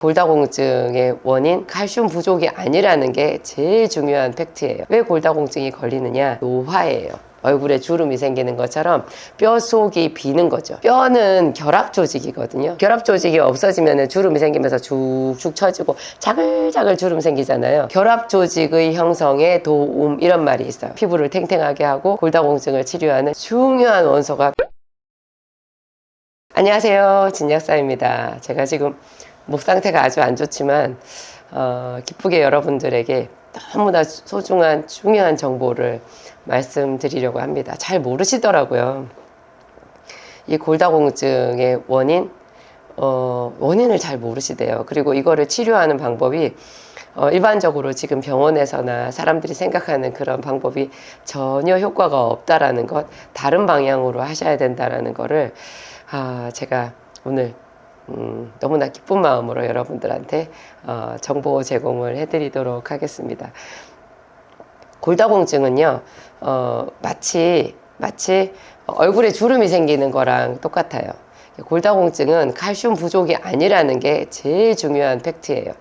골다공증의 원인 칼슘 부족이 아니라는 게 제일 중요한 팩트예요. 왜 골다공증이 걸리느냐? 노화예요. 얼굴에 주름이 생기는 것처럼 뼈 속이 비는 거죠. 뼈는 결합 조직이거든요. 결합 조직이 없어지면 주름이 생기면서 쭉쭉 처지고 자글자글 주름 생기잖아요. 결합 조직의 형성에 도움, 이런 말이 있어요. 피부를 탱탱하게 하고 골다공증을 치료하는 중요한 원소가. 안녕하세요, 진약사입니다. 제가 지금 목 상태가 아주 안 좋지만 기쁘게 여러분들에게 너무나 소중한 중요한 정보를 말씀드리려고 합니다. 잘 모르시더라고요. 이 골다공증의 원인을 잘 모르시대요. 그리고 이거를 치료하는 방법이 일반적으로 지금 병원에서나 사람들이 생각하는 그런 방법이 전혀 효과가 없다라는 것, 다른 방향으로 하셔야 된다라는 거를 제가 오늘 너무나 기쁜 마음으로 여러분들한테 정보 제공을 해드리도록 하겠습니다. 골다공증은요, 마치 얼굴에 주름이 생기는 거랑 똑같아요. 골다공증은 칼슘 부족이 아니라는 게 제일 중요한 팩트예요.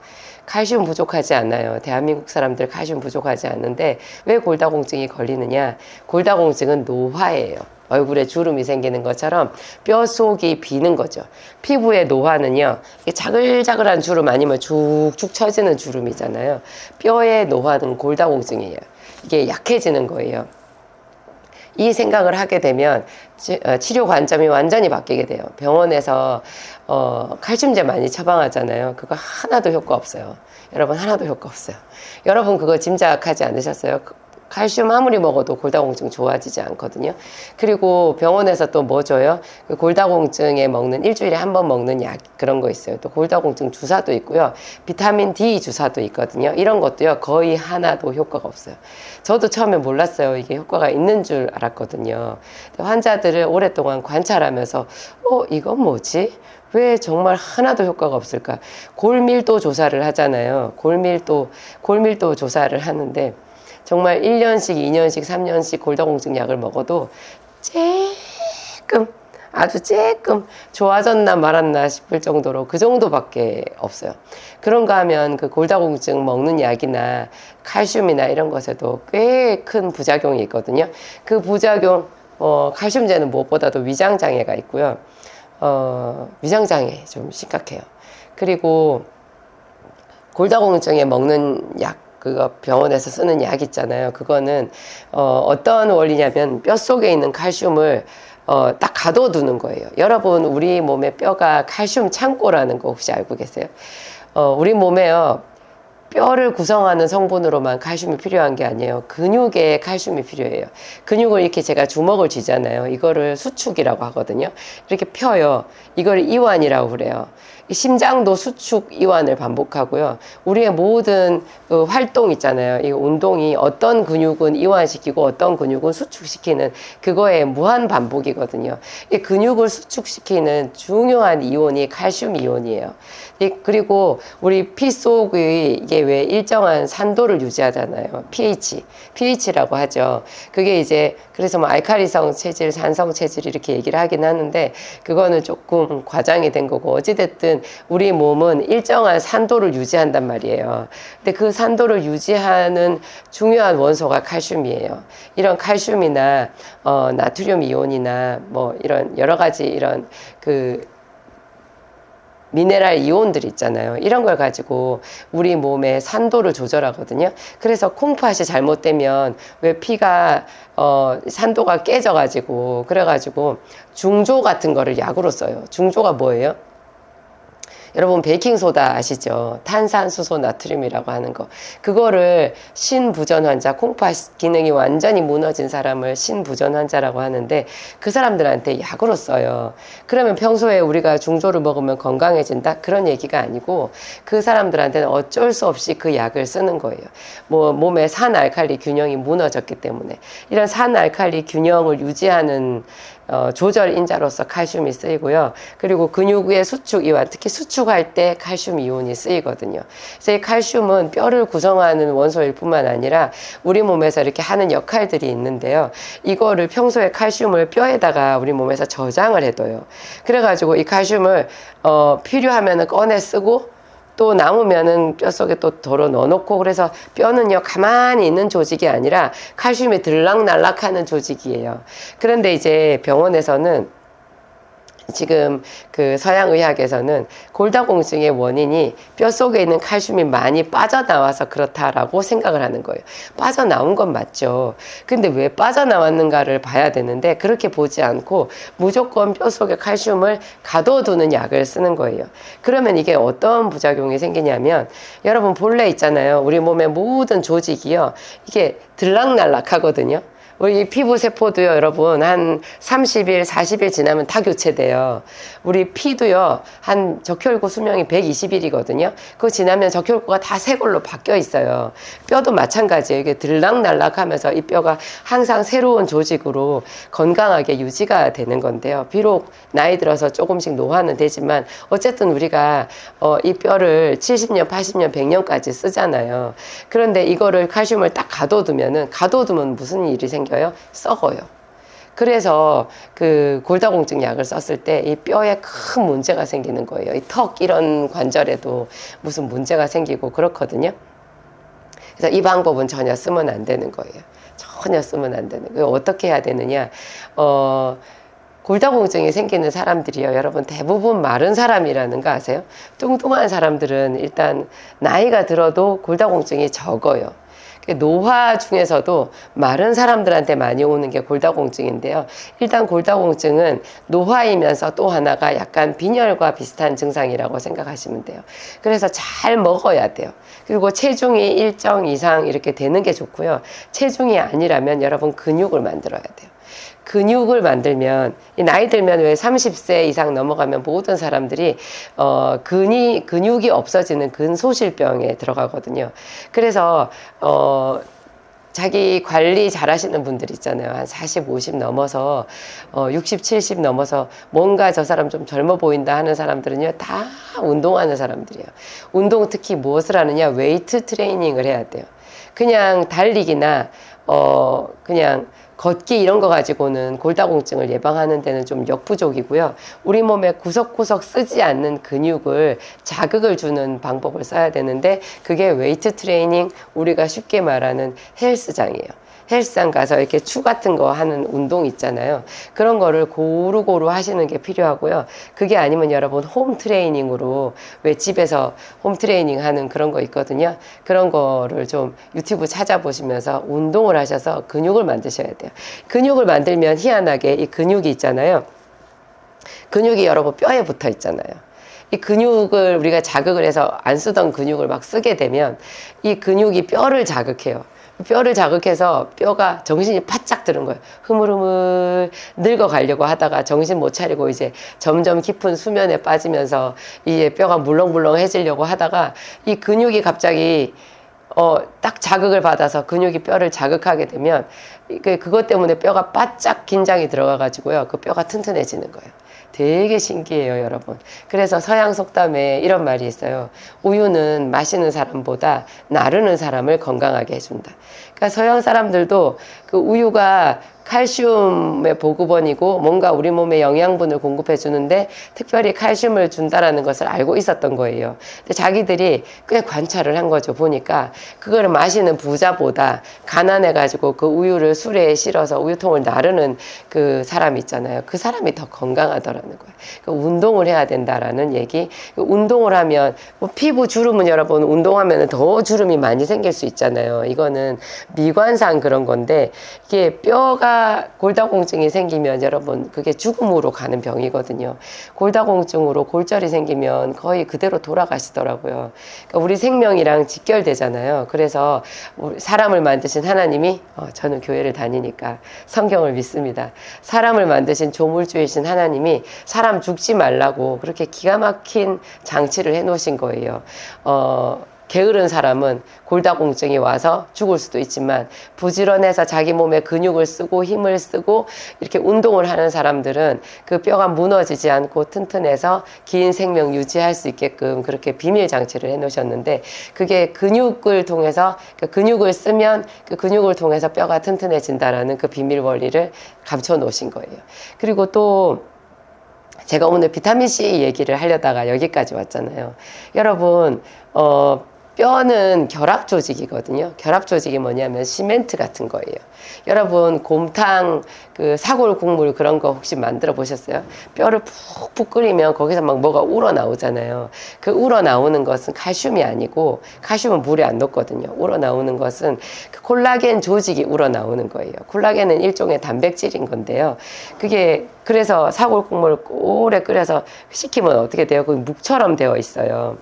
칼슘 부족하지 않아요. 대한민국 사람들 칼슘 부족하지 않는데 왜 골다공증이 걸리느냐? 골다공증은 노화예요. 얼굴에 주름이 생기는 것처럼 뼈 속이 비는 거죠. 피부의 노화는요, 자글자글한 주름 아니면 쭉쭉 처지는 주름이잖아요. 뼈의 노화는 골다공증이에요. 이게 약해지는 거예요. 이 생각을 하게 되면 치료 관점이 완전히 바뀌게 돼요. 병원에서 칼슘제 많이 처방하잖아요. 그거 하나도 효과 없어요. 여러분, 하나도 효과 없어요. 여러분 그거 짐작하지 않으셨어요? 칼슘 아무리 먹어도 골다공증 좋아지지 않거든요. 그리고 병원에서 또 뭐 줘요? 그 골다공증에 먹는, 일주일에 한 번 먹는 약, 그런 거 있어요. 또 골다공증 주사도 있고요. 비타민 D 주사도 있거든요. 이런 것도요, 거의 하나도 효과가 없어요. 저도 처음에 몰랐어요. 이게 효과가 있는 줄 알았거든요. 환자들을 오랫동안 관찰하면서 이건 뭐지? 왜 정말 하나도 효과가 없을까? 골밀도 조사를 하잖아요. 골밀도 조사를 하는데 정말 1년씩, 2년씩, 3년씩 골다공증 약을 먹어도 아주 조금 좋아졌나 말았나 싶을 정도로 그 정도밖에 없어요. 그런가 하면 그 골다공증 먹는 약이나 칼슘이나 이런 것에도 꽤 큰 부작용이 있거든요. 그 부작용, 칼슘제는 무엇보다도 위장장애가 있고요. 위장장애 좀 심각해요. 그리고 골다공증에 먹는 약, 그거 병원에서 쓰는 약 있잖아요. 그거는 어떤 원리냐면 뼈 속에 있는 칼슘을 딱 가둬두는 거예요. 여러분, 우리 몸의 뼈가 칼슘 창고라는 거 혹시 알고 계세요? 우리 몸에요, 뼈를 구성하는 성분으로만 칼슘이 필요한 게 아니에요. 근육에 칼슘이 필요해요. 근육을 이렇게 제가 주먹을 쥐잖아요. 이거를 수축이라고 하거든요. 이렇게 펴요. 이걸 이완이라고 그래요. 심장도 수축 이완을 반복하고요. 우리의 모든 그 활동 있잖아요. 이 운동이 어떤 근육은 이완시키고 어떤 근육은 수축시키는 그거의 무한 반복이거든요. 이 근육을 수축시키는 중요한 이온이 칼슘 이온이에요. 그리고 우리 피 속의 이게 왜 일정한 산도를 유지하잖아요. pH라고 하죠. 그게 이제 그래서 뭐 알칼리성 체질, 산성 체질 이렇게 얘기를 하긴 하는데 그거는 조금 과장이 된 거고, 어찌됐든 우리 몸은 일정한 산도를 유지한단 말이에요. 근데 그 산도를 유지하는 중요한 원소가 칼슘이에요. 이런 칼슘이나 나트륨 이온이나 뭐 이런 여러 가지 이런 그 미네랄 이온들 있잖아요. 이런 걸 가지고 우리 몸의 산도를 조절하거든요. 그래서 콩팥이 잘못되면 왜 피가 산도가 깨져가지고 그래가지고 중조 같은 거를 약으로 써요. 중조가 뭐예요? 여러분 베이킹소다 아시죠? 탄산수소 나트륨이라고 하는 거. 그거를 신부전 환자, 콩팥 기능이 완전히 무너진 사람을 신부전 환자라고 하는데 그 사람들한테 약으로 써요. 그러면 평소에 우리가 중조를 먹으면 건강해진다? 그런 얘기가 아니고 그 사람들한테는 어쩔 수 없이 그 약을 쓰는 거예요. 뭐 몸의 산알칼리 균형이 무너졌기 때문에. 이런 산알칼리 균형을 유지하는 조절 인자로서 칼슘이 쓰이고요. 그리고 근육의 수축 이완, 특히 수축할 때 칼슘 이온이 쓰이거든요. 그래서 이 칼슘은 뼈를 구성하는 원소일 뿐만 아니라 우리 몸에서 이렇게 하는 역할들이 있는데요. 이거를 평소에 칼슘을 뼈에다가 우리 몸에서 저장을 해둬요. 그래가지고 이 칼슘을 필요하면 꺼내 쓰고 또 남으면은 뼈 속에 또 덜어 넣어놓고, 그래서 뼈는요 가만히 있는 조직이 아니라 칼슘이 들락날락하는 조직이에요. 그런데 이제 병원에서는 지금 그 서양의학에서는 골다공증의 원인이 뼈 속에 있는 칼슘이 많이 빠져나와서 그렇다라고 생각을 하는 거예요. 빠져나온 건 맞죠. 근데 왜 빠져나왔는가를 봐야 되는데 그렇게 보지 않고 무조건 뼈 속에 칼슘을 가둬두는 약을 쓰는 거예요. 그러면 이게 어떤 부작용이 생기냐면, 여러분 본래 있잖아요. 우리 몸의 모든 조직이요, 이게 들락날락 하거든요. 우리 피부 세포도요, 여러분, 한 30일, 40일 지나면 다 교체돼요. 우리 피도요, 한 적혈구 수명이 120일이거든요. 그거 지나면 적혈구가 다 새 걸로 바뀌어 있어요. 뼈도 마찬가지예요. 이게 들락날락 하면서 이 뼈가 항상 새로운 조직으로 건강하게 유지가 되는 건데요. 비록 나이 들어서 조금씩 노화는 되지만, 어쨌든 우리가 이 뼈를 70년, 80년, 100년까지 쓰잖아요. 그런데 이거를 칼슘을 딱 가둬두면 무슨 일이 생겨요? 썩어요. 그래서 그 골다공증 약을 썼을 때 이 뼈에 큰 문제가 생기는 거예요. 이 턱 이런 관절에도 무슨 문제가 생기고 그렇거든요. 그래서 이 방법은 전혀 쓰면 안 되는 거예요. 전혀 쓰면 안 되는 거예요. 어떻게 해야 되느냐? 골다공증이 생기는 사람들이요, 여러분 대부분 마른 사람이라는 거 아세요? 뚱뚱한 사람들은 일단 나이가 들어도 골다공증이 적어요. 노화 중에서도 마른 사람들한테 많이 오는 게 골다공증인데요. 일단 골다공증은 노화이면서 또 하나가 약간 빈혈과 비슷한 증상이라고 생각하시면 돼요. 그래서 잘 먹어야 돼요. 그리고 체중이 일정 이상 이렇게 되는 게 좋고요. 체중이 아니라면 여러분 근육을 만들어야 돼요. 근육을 만들면, 이 나이 들면 왜 30세 이상 넘어가면 모든 사람들이 근육이 없어지는 근소실병에 들어가거든요. 그래서 자기 관리 잘 하시는 분들 있잖아요. 한 40, 50 넘어서 60, 70 넘어서 뭔가 저 사람 좀 젊어 보인다 하는 사람들은요, 다 운동하는 사람들이에요. 운동 특히 무엇을 하느냐? 웨이트 트레이닝을 해야 돼요. 그냥 달리기나 그냥 걷기 이런 거 가지고는 골다공증을 예방하는 데는 좀 역부족이고요. 우리 몸에 구석구석 쓰지 않는 근육을 자극을 주는 방법을 써야 되는데, 그게 웨이트 트레이닝, 우리가 쉽게 말하는 헬스장이에요. 헬스장 가서 이렇게 추 같은 거 하는 운동 있잖아요. 그런 거를 고루고루 하시는 게 필요하고요. 그게 아니면 여러분 홈 트레이닝으로, 왜 집에서 홈 트레이닝 하는 그런 거 있거든요. 그런 거를 좀 유튜브 찾아보시면서 운동을 하셔서 근육을 만드셔야 돼요. 근육을 만들면 희한하게 이 근육이 있잖아요. 근육이 여러분 뼈에 붙어 있잖아요. 이 근육을 우리가 자극을 해서 안 쓰던 근육을 막 쓰게 되면 이 근육이 뼈를 자극해요. 뼈를 자극해서 뼈가 정신이 바짝 드는 거예요. 흐물흐물 늙어가려고 하다가 정신 못 차리고 이제 점점 깊은 수면에 빠지면서 이제 뼈가 물렁물렁해지려고 하다가 이 근육이 갑자기 딱 자극을 받아서 근육이 뼈를 자극하게 되면 그것 때문에 뼈가 바짝 긴장이 들어가 가지고요, 그 뼈가 튼튼해지는 거예요. 되게 신기해요, 여러분. 그래서 서양 속담에 이런 말이 있어요. 우유는 마시는 사람보다 나르는 사람을 건강하게 해준다. 그러니까 서양 사람들도 그 우유가 칼슘의 보급원이고 뭔가 우리 몸에 영양분을 공급해 주는데 특별히 칼슘을 준다라는 것을 알고 있었던 거예요. 근데 자기들이 꽤 관찰을 한 거죠. 보니까 그거를 마시는 부자보다 가난해가지고 그 우유를 술에 실어서 우유통을 나르는 그 사람 있잖아요. 그 사람이 더 건강하더라는 거예요. 그러니까 운동을 해야 된다라는 얘기. 운동을 하면 뭐 피부 주름은 여러분 운동하면 더 주름이 많이 생길 수 있잖아요. 이거는 미관상 그런 건데, 이게 뼈가 골다공증이 생기면 여러분 그게 죽음으로 가는 병이거든요. 골다공증으로 골절이 생기면 거의 그대로 돌아가시더라고요. 그러니까 우리 생명이랑 직결되잖아요. 그래서 사람을 만드신 하나님이 저는 교회를 다니니까 성경을 믿습니다. 사람을 만드신 조물주이신 하나님이 사람 죽지 말라고 그렇게 기가 막힌 장치를 해놓으신 거예요. 게으른 사람은 골다공증이 와서 죽을 수도 있지만, 부지런해서 자기 몸에 근육을 쓰고 힘을 쓰고 이렇게 운동을 하는 사람들은 그 뼈가 무너지지 않고 튼튼해서 긴 생명 유지할 수 있게끔 그렇게 비밀 장치를 해놓으셨는데, 그게 근육을 통해서, 근육을 쓰면 그 근육을 통해서 뼈가 튼튼해진다라는 그 비밀 원리를 감춰 놓으신 거예요. 그리고 또 제가 오늘 비타민C 얘기를 하려다가 여기까지 왔잖아요. 여러분, 뼈는 결합 조직이거든요. 결합 조직이 뭐냐면 시멘트 같은 거예요. 여러분, 곰탕, 그 사골 국물 그런 거 혹시 만들어 보셨어요? 뼈를 푹푹 끓이면 거기서 막 뭐가 우러나오잖아요. 그 우러나오는 것은 칼슘이 아니고, 칼슘은 물에 안 녹거든요. 우러나오는 것은 그 콜라겐 조직이 우러나오는 거예요. 콜라겐은 일종의 단백질인 건데요. 그게 그래서 사골 국물을 오래 끓여서 식히면 어떻게 돼요? 그 묵처럼 되어 있어요.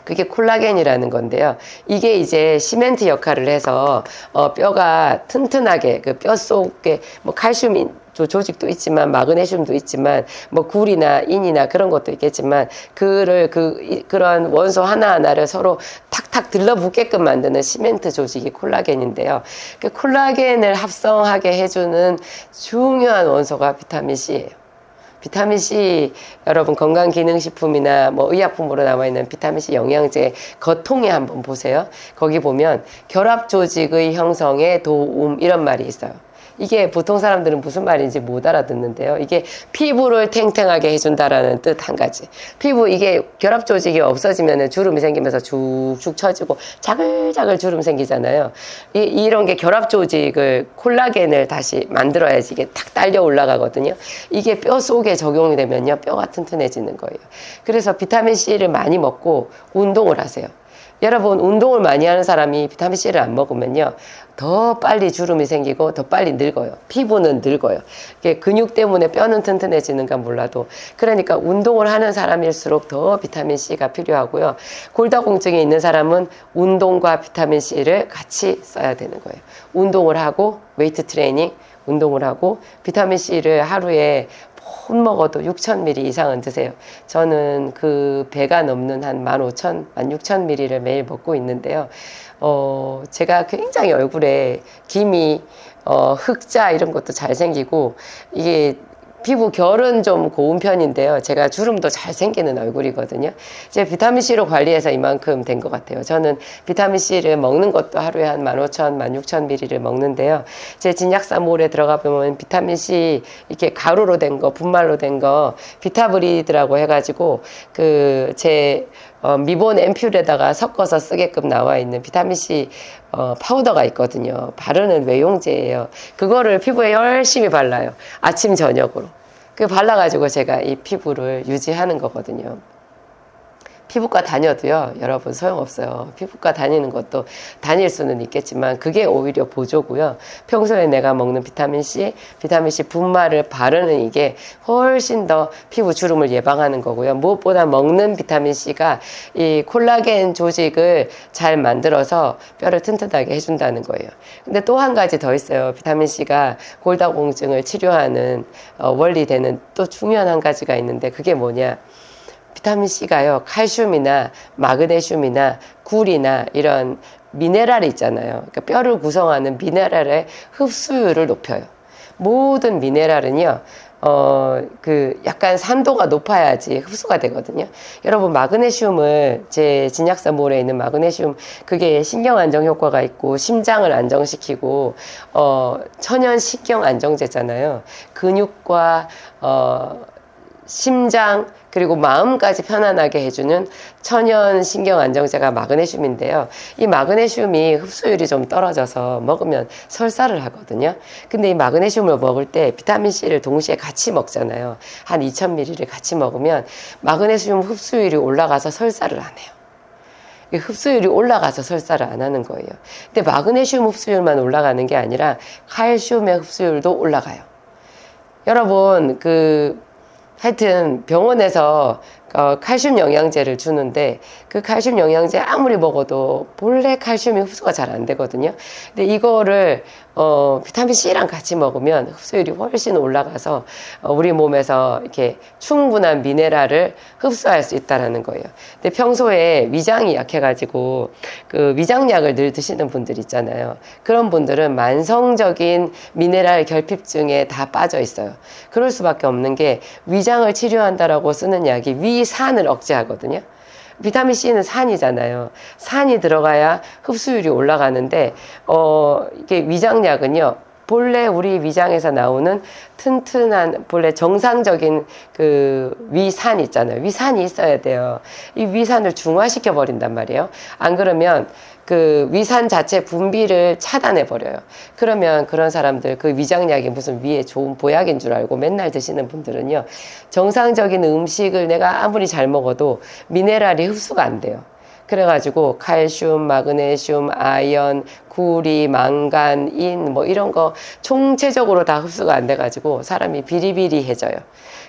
그게 콜라겐이라는 건데요. 이게 이제 시멘트 역할을 해서 뼈가 튼튼하게 그 뼈 속에 뭐 칼슘 조직도 있지만 마그네슘도 있지만 뭐 굴이나 인이나 그런 것도 있겠지만 그런 원소 하나하나를 서로 탁탁 들러붙게끔 만드는 시멘트 조직이 콜라겐인데요. 그 콜라겐을 합성하게 해주는 중요한 원소가 비타민 C예요. 비타민C, 여러분 건강기능식품이나 뭐 의약품으로 나와 있는 비타민C 영양제 겉통에 한번 보세요. 거기 보면 결합조직의 형성에 도움 이런 말이 있어요. 이게 보통 사람들은 무슨 말인지 못 알아듣는데요. 이게 피부를 탱탱하게 해준다라는 뜻 한 가지. 피부 이게 결합 조직이 없어지면 주름이 생기면서 쭉쭉 처지고 자글자글 주름 생기잖아요. 이런 게 결합 조직을 콜라겐을 다시 만들어야지 이게 탁 딸려 올라가거든요. 이게 뼈 속에 적용이 되면요. 뼈가 튼튼해지는 거예요. 그래서 비타민 C를 많이 먹고 운동을 하세요. 여러분, 운동을 많이 하는 사람이 비타민C를 안 먹으면요, 더 빨리 주름이 생기고 더 빨리 늙어요. 피부는 늙어요. 이게 근육 때문에 뼈는 튼튼해지는가 몰라도. 그러니까 운동을 하는 사람일수록 더 비타민C가 필요하고요. 골다공증이 있는 사람은 운동과 비타민C를 같이 써야 되는 거예요. 운동을 하고, 웨이트 트레이닝, 운동을 하고, 비타민C를 하루에 못 먹어도 6,000ml 이상은 드세요. 저는 그 배가 넘는 한 15,000, 16,000ml를 매일 먹고 있는데요. 제가 굉장히 얼굴에 기미, 흑자 이런 것도 잘 생기고, 이게 피부 결은 좀 고운 편인데요. 제가 주름도 잘 생기는 얼굴이거든요. 이제 비타민C로 관리해서 이만큼 된 것 같아요. 저는 비타민C를 먹는 것도 하루에 한 15,000, 16,000ml를 먹는데요. 제 진약사몰에 들어가 보면 비타민C 이렇게 가루로 된 거, 분말로 된 거, 비타브리드라고 해가지고 제 미본 앰플에다가 섞어서 쓰게끔 나와 있는 비타민C 파우더가 있거든요. 바르는 외용제예요. 그거를 피부에 열심히 발라요. 아침 저녁으로. 그 발라가지고 제가 이 피부를 유지하는 거거든요. 피부과 다녀도요, 여러분 소용없어요. 피부과 다니는 것도 다닐 수는 있겠지만 그게 오히려 보조고요. 평소에 내가 먹는 비타민C 분말을 바르는 이게 훨씬 더 피부 주름을 예방하는 거고요. 무엇보다 먹는 비타민C가 이 콜라겐 조직을 잘 만들어서 뼈를 튼튼하게 해준다는 거예요. 근데 또 한 가지 더 있어요. 비타민C가 골다공증을 치료하는 원리되는 또 중요한 한 가지가 있는데 그게 뭐냐. 비타민C가요, 칼슘이나 마그네슘이나 굴이나 이런 미네랄이 있잖아요. 그러니까 뼈를 구성하는 미네랄의 흡수율을 높여요. 모든 미네랄은요, 약간 산도가 높아야지 흡수가 되거든요. 여러분, 마그네슘을 제 진약사몰에 있는 마그네슘, 그게 신경 안정 효과가 있고, 심장을 안정시키고, 천연 신경 안정제잖아요. 근육과, 심장, 그리고 마음까지 편안하게 해주는 천연 신경 안정제가 마그네슘인데요. 이 마그네슘이 흡수율이 좀 떨어져서 먹으면 설사를 하거든요. 근데 이 마그네슘을 먹을 때 비타민C를 동시에 같이 먹잖아요. 한 2,000ml를 같이 먹으면 마그네슘 흡수율이 올라가서 설사를 안 해요. 이 흡수율이 올라가서 설사를 안 하는 거예요. 근데 마그네슘 흡수율만 올라가는 게 아니라 칼슘의 흡수율도 올라가요. 여러분, 하여튼 병원에서 칼슘 영양제를 주는데 그 칼슘 영양제 아무리 먹어도 본래 칼슘이 흡수가 잘 안 되거든요. 근데 이거를 비타민 C랑 같이 먹으면 흡수율이 훨씬 올라가서 우리 몸에서 이렇게 충분한 미네랄을 흡수할 수 있다라는 거예요. 근데 평소에 위장이 약해가지고 그 위장약을 늘 드시는 분들 있잖아요. 그런 분들은 만성적인 미네랄 결핍증에 다 빠져 있어요. 그럴 수밖에 없는 게 위장을 치료한다라고 쓰는 약이 위산을 억제하거든요. 비타민 C는 산이잖아요. 산이 들어가야 흡수율이 올라가는데 이게 위장약은요, 본래 우리 위장에서 나오는 튼튼한 본래 정상적인 그 위산 있잖아요. 위산이 있어야 돼요. 이 위산을 중화시켜 버린단 말이에요. 안 그러면 그 위산 자체 분비를 차단해 버려요. 그러면 그런 사람들 그 위장약이 무슨 위에 좋은 보약인 줄 알고 맨날 드시는 분들은요, 정상적인 음식을 내가 아무리 잘 먹어도 미네랄이 흡수가 안 돼요. 그래가지고 칼슘, 마그네슘, 아연, 구리, 망간, 인 뭐 이런 거 총체적으로 다 흡수가 안 돼가지고 사람이 비리비리해져요.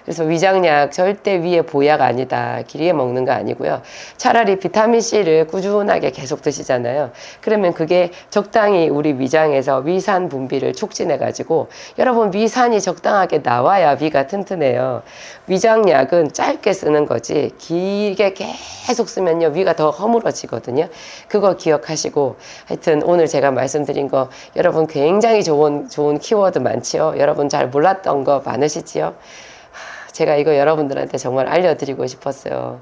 그래서 위장약 절대 위에 보약 아니다. 길이에 먹는 거 아니고요. 차라리 비타민C를 꾸준하게 계속 드시잖아요. 그러면 그게 적당히 우리 위장에서 위산 분비를 촉진해가지고 여러분 위산이 적당하게 나와야 위가 튼튼해요. 위장약은 짧게 쓰는 거지 길게 계속 쓰면요. 위가 더 허물어지거든요. 그거 기억하시고 하여튼 오늘 제가 말씀드린 거 여러분 굉장히 좋은 키워드 많지요. 여러분 잘 몰랐던 거 많으시지요? 제가 이거 여러분들한테 정말 알려드리고 싶었어요.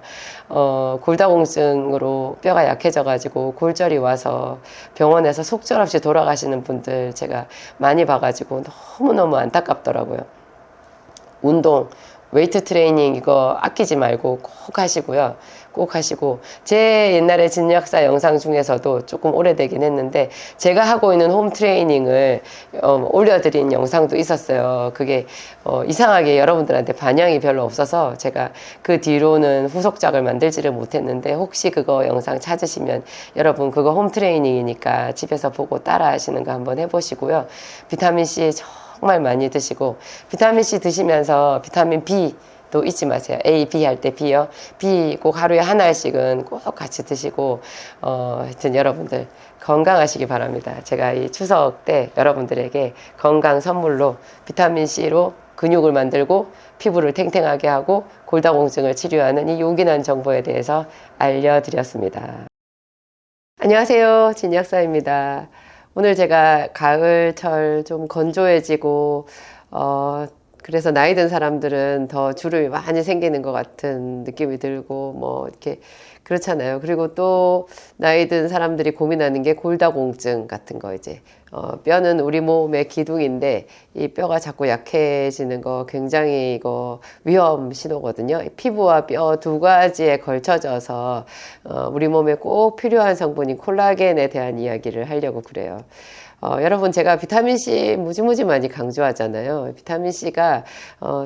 골다공증으로 뼈가 약해져가지고 골절이 와서 병원에서 속절없이 돌아가시는 분들 제가 많이 봐가지고 너무너무 안타깝더라고요. 운동, 웨이트 트레이닝 이거 아끼지 말고 꼭 하시고요. 꼭 하시고 제 옛날에 진약사 영상 중에서도 조금 오래되긴 했는데 제가 하고 있는 홈 트레이닝을 올려드린 영상도 있었어요. 그게 이상하게 여러분들한테 반영이 별로 없어서 제가 그 뒤로는 후속작을 만들지를 못했는데 혹시 그거 영상 찾으시면 여러분 그거 홈 트레이닝이니까 집에서 보고 따라 하시는 거 한번 해보시고요. 비타민C 정말 많이 드시고 비타민C 드시면서 비타민 B 또 잊지 마세요. A, B 할 때 B요. B 꼭 하루에 한 알씩은 꼭 같이 드시고 하여튼 여러분들 건강하시기 바랍니다. 제가 이 추석 때 여러분들에게 건강 선물로 비타민C로 근육을 만들고 피부를 탱탱하게 하고 골다공증을 치료하는 이 요긴한 정보에 대해서 알려드렸습니다. 안녕하세요. 진약사입니다. 오늘 제가 가을철 좀 건조해지고 그래서 나이 든 사람들은 더 주름이 많이 생기는 것 같은 느낌이 들고 뭐 이렇게 그렇잖아요. 그리고 또 나이 든 사람들이 고민하는 게 골다공증 같은 거 이제 뼈는 우리 몸의 기둥인데 이 뼈가 자꾸 약해지는 거 굉장히 이거 위험 신호거든요. 피부와 뼈 두 가지에 걸쳐져서 우리 몸에 꼭 필요한 성분인 콜라겐에 대한 이야기를 하려고 그래요. 여러분 제가 비타민C 무지무지 많이 강조하잖아요. 비타민C가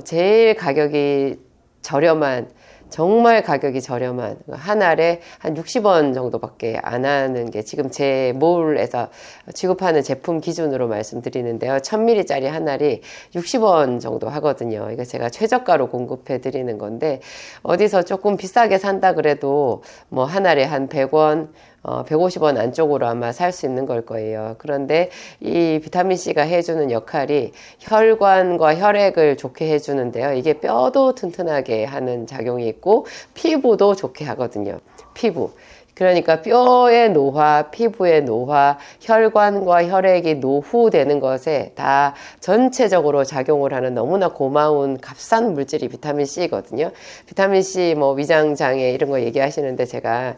제일 가격이 저렴한 정말 가격이 저렴한 한 알에 한 60원 정도밖에 안 하는 게 지금 제 몰에서 취급하는 제품 기준으로 말씀드리는데요. 1000ml 짜리 한 알이 60원 정도 하거든요. 이거 제가 최저가로 공급해 드리는 건데 어디서 조금 비싸게 산다 그래도 뭐 한 알에 한 100원 150원 안쪽으로 아마 살 수 있는 걸 거예요. 그런데 이 비타민C가 해주는 역할이 혈관과 혈액을 좋게 해주는데요. 이게 뼈도 튼튼하게 하는 작용이 있고 피부도 좋게 하거든요. 피부. 그러니까 뼈의 노화, 피부의 노화, 혈관과 혈액이 노후되는 것에 다 전체적으로 작용을 하는 너무나 고마운 값싼 물질이 비타민C거든요. 비타민C 뭐 위장장애 이런 거 얘기하시는데 제가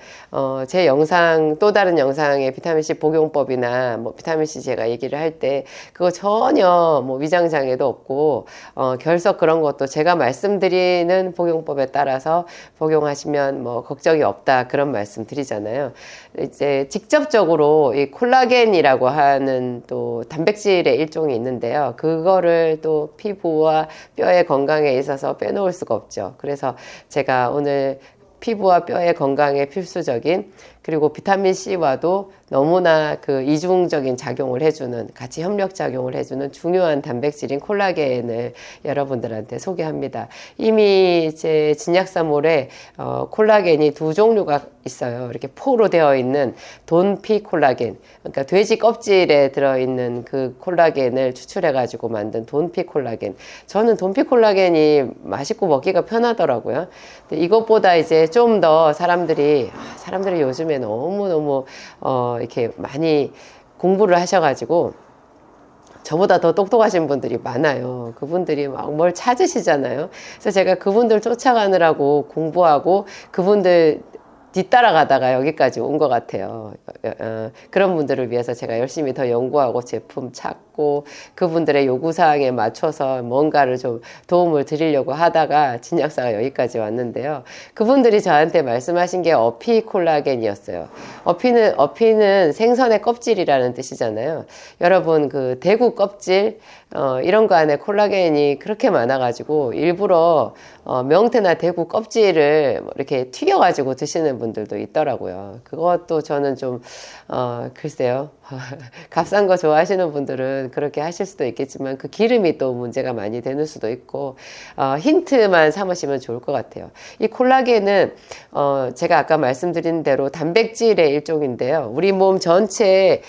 제 영상 또 다른 영상에 비타민C 복용법이나 뭐 비타민C 제가 얘기를 할 때 그거 전혀 뭐 위장장애도 없고 결석 그런 것도 제가 말씀드리는 복용법에 따라서 복용하시면 뭐 걱정이 없다 그런 말씀 드리죠. 잖아요. 이제 직접적으로 이 콜라겐이라고 하는 또 단백질의 일종이 있는데요. 그거를 또 피부와 뼈의 건강에 있어서 빼놓을 수가 없죠. 그래서 제가 오늘 피부와 뼈의 건강에 필수적인 그리고 비타민C와도 너무나 그 이중적인 작용을 해주는 같이 협력 작용을 해주는 중요한 단백질인 콜라겐을 여러분들한테 소개합니다. 이미 제 진약사몰에 콜라겐이 두 종류가 있어요. 이렇게 포로 되어 있는 돈피 콜라겐, 그러니까 돼지 껍질에 들어있는 그 콜라겐을 추출해 가지고 만든 돈피 콜라겐. 저는 돈피 콜라겐이 맛있고 먹기가 편하더라고요. 근데 이것보다 이제 좀 더 사람들이 요즘에 너무너무 이렇게 많이 공부를 하셔가지고 저보다 더 똑똑하신 분들이 많아요. 그분들이 막 뭘 찾으시잖아요. 그래서 제가 그분들 쫓아가느라고 공부하고 그분들 뒤따라가다가 여기까지 온 것 같아요. 그런 분들을 위해서 제가 열심히 더 연구하고 제품 찾고 그분들의 요구사항에 맞춰서 뭔가를 좀 도움을 드리려고 하다가 진약사가 여기까지 왔는데요. 그분들이 저한테 말씀하신 게 어피 콜라겐이었어요. 어피는 생선의 껍질이라는 뜻이잖아요. 여러분 그 대구 껍질 이런 거 안에 콜라겐이 그렇게 많아가지고 일부러 명태나 대구 껍질을 이렇게 튀겨가지고 드시는 분들도 있더라고요. 그것도 저는 좀 글쎄요. 값싼 거 좋아하시는 분들은 그렇게 하실 수도 있겠지만 그 기름이 또 문제가 많이 되는 수도 있고 힌트만 삼으시면 좋을 것 같아요. 이 콜라겐은 제가 아까 말씀드린 대로 단백질의 일종인데요. 우리 몸 전체에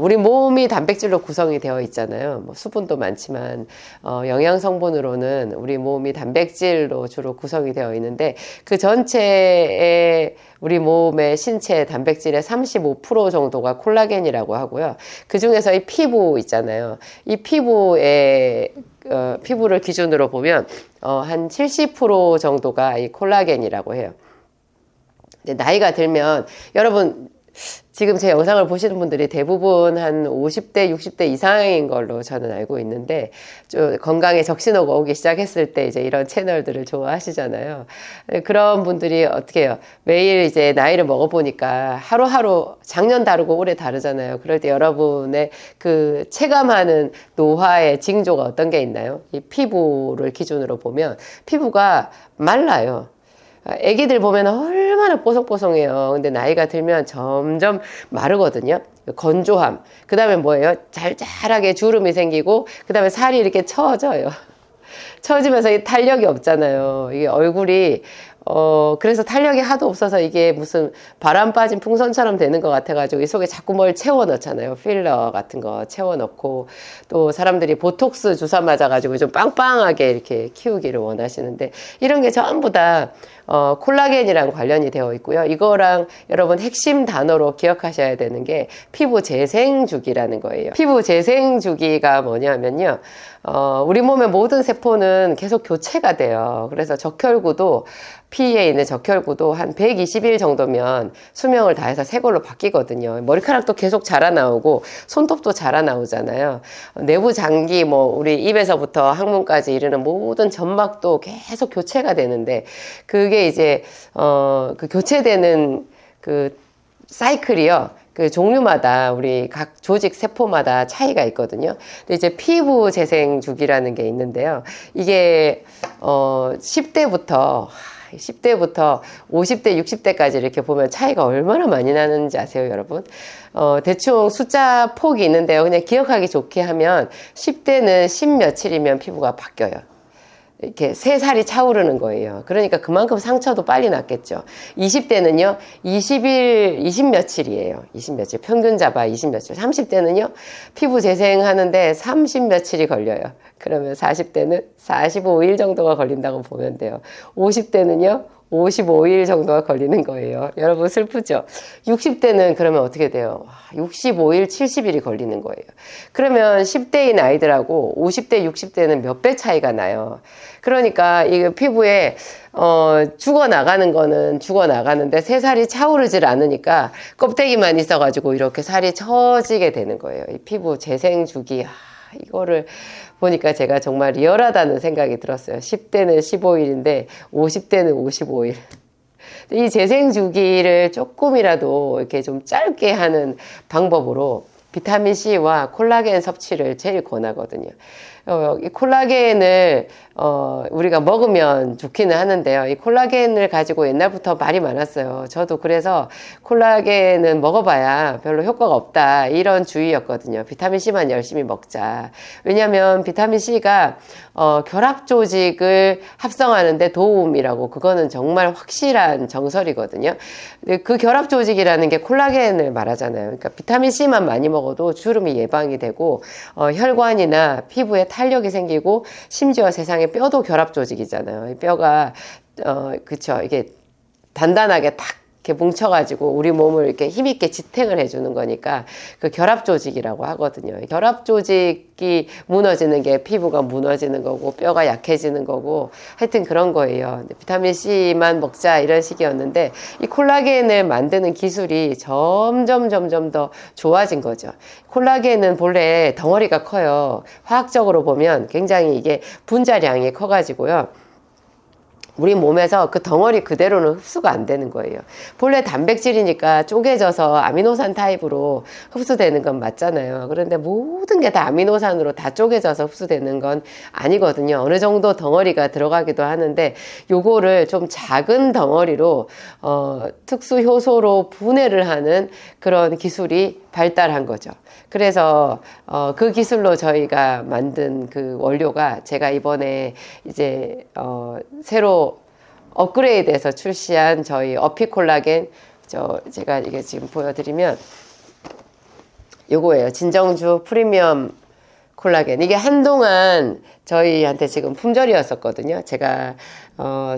우리 몸이 단백질로 구성이 되어 있잖아요. 뭐 수분도 많지만 영양 성분으로는 우리 몸이 단백질로 주로 구성이 되어 있는데 그 전체의 우리 몸의 신체 단백질의 35% 정도가 콜라겐이라고 하고요. 그 중에서 이 피부 있잖아요. 이 피부를 기준으로 보면 한 70% 정도가 이 콜라겐이라고 해요. 근데 나이가 들면 여러분 지금 제 영상을 보시는 분들이 대부분 한 50대, 60대 이상인 걸로 저는 알고 있는데, 좀 건강에 적신호가 오기 시작했을 때 이제 이런 채널들을 좋아하시잖아요. 그런 분들이 어떻게 해요? 매일 이제 나이를 먹어보니까 하루하루 작년 다르고 올해 다르잖아요. 그럴 때 여러분의 그 체감하는 노화의 징조가 어떤 게 있나요? 이 피부를 기준으로 보면 피부가 말라요. 애기들 보면 얼마나 뽀송뽀송해요. 근데 나이가 들면 점점 마르거든요. 건조함. 그 다음에 뭐예요? 잘잘하게 주름이 생기고, 그 다음에 살이 이렇게 처져요. 처지면서 이 탄력이 없잖아요. 이게 얼굴이, 그래서 탄력이 하도 없어서 이게 무슨 바람 빠진 풍선처럼 되는 것 같아가지고 이 속에 자꾸 뭘 채워 넣잖아요. 필러 같은 거 채워 넣고, 또 사람들이 보톡스 주사 맞아가지고 좀 빵빵하게 이렇게 키우기를 원하시는데, 이런 게 전부 다 콜라겐이랑 관련이 되어 있고요. 이거랑 여러분 핵심 단어로 기억하셔야 되는 게 피부 재생 주기라는 거예요. 피부 재생 주기가 뭐냐면요. 우리 몸의 모든 세포는 계속 교체가 돼요. 그래서 적혈구도 피에 있는 적혈구도 한 120일 정도면 수명을 다해서 새 걸로 바뀌거든요. 머리카락도 계속 자라나오고 손톱도 자라나오잖아요. 내부 장기 뭐 우리 입에서부터 항문까지 이르는 모든 점막도 계속 교체가 되는데 그게 이제 그 교체되는 그 사이클이요. 그 종류마다 우리 각 조직 세포마다 차이가 있거든요. 근데 이제 피부 재생 주기라는 게 있는데요. 이게 10대부터 50대, 60대까지 이렇게 보면 차이가 얼마나 많이 나는지 아세요, 여러분? 대충 숫자 폭이 있는데요. 그냥 기억하기 좋게 하면 10대는 10 며칠이면 피부가 바뀌어요. 이렇게 새 살이 차오르는 거예요. 그러니까 그만큼 상처도 빨리 났겠죠. 20대는요, 20 며칠이에요. 20 며칠. 평균 잡아 20 며칠. 30대는요, 피부 재생하는데 30 며칠이 걸려요. 그러면 40대는 45일 정도가 걸린다고 보면 돼요. 50대는요, 55일 정도가 걸리는 거예요. 여러분 슬프죠? 60대는 그러면 어떻게 돼요? 65일, 70일이 걸리는 거예요. 그러면 10대인 아이들하고 50대, 60대는 몇 배 차이가 나요. 그러니까 이 피부에 죽어나가는 거는 죽어나가는데 새 살이 차오르질 않으니까 껍데기만 있어가지고 이렇게 살이 처지게 되는 거예요. 이 피부 재생 주기, 이거를 보니까 제가 정말 리얼하다는 생각이 들었어요. 10대는 15일인데 50대는 55일. 이 재생 주기를 조금이라도 이렇게 좀 짧게 하는 방법으로 비타민 C와 콜라겐 섭취를 제일 권하거든요. 이 콜라겐을 우리가 먹으면 좋기는 하는데요. 이 콜라겐을 가지고 옛날부터 말이 많았어요. 저도 그래서 콜라겐은 먹어봐야 별로 효과가 없다 이런 주의였거든요. 비타민 C만 열심히 먹자. 왜냐하면 비타민 C가 결합 조직을 합성하는 데 도움이라고, 그거는 정말 확실한 정설이거든요. 그 결합 조직이라는 게 콜라겐을 말하잖아요. 그러니까 비타민 C만 많이 먹어도 주름이 예방이 되고 혈관이나 피부에 탄력이 생기고, 심지어 세상에 뼈도 결합 조직이잖아요. 뼈가 그쵸, 이게 단단하게 탁 이렇게 뭉쳐가지고 우리 몸을 이렇게 힘있게 지탱을 해주는 거니까 그 결합 조직이라고 하거든요. 결합 조직이 무너지는 게 피부가 무너지는 거고 뼈가 약해지는 거고 하여튼 그런 거예요. 비타민 C만 먹자 이런 식이었는데 이 콜라겐을 만드는 기술이 점점 더 좋아진 거죠. 콜라겐은 본래 덩어리가 커요. 화학적으로 보면 굉장히 이게 분자량이 커가지고요. 우리 몸에서 그 덩어리 그대로는 흡수가 안 되는 거예요. 본래 단백질이니까 쪼개져서 아미노산 타입으로 흡수되는 건 맞잖아요. 그런데 모든 게 다 아미노산으로 다 쪼개져서 흡수되는 건 아니거든요. 어느 정도 덩어리가 들어가기도 하는데 요거를 좀 작은 덩어리로 특수 효소로 분해를 하는 그런 기술이 발달한 거죠. 그래서 그 기술로 저희가 만든 그 원료가 제가 이번에 이제 새로 업그레이드해서 출시한 저희 어피콜라겐 제가 이게 지금 보여드리면 요거예요. 진정주 프리미엄 콜라겐. 이게 한동안 저희한테 지금 품절이었었거든요. 제가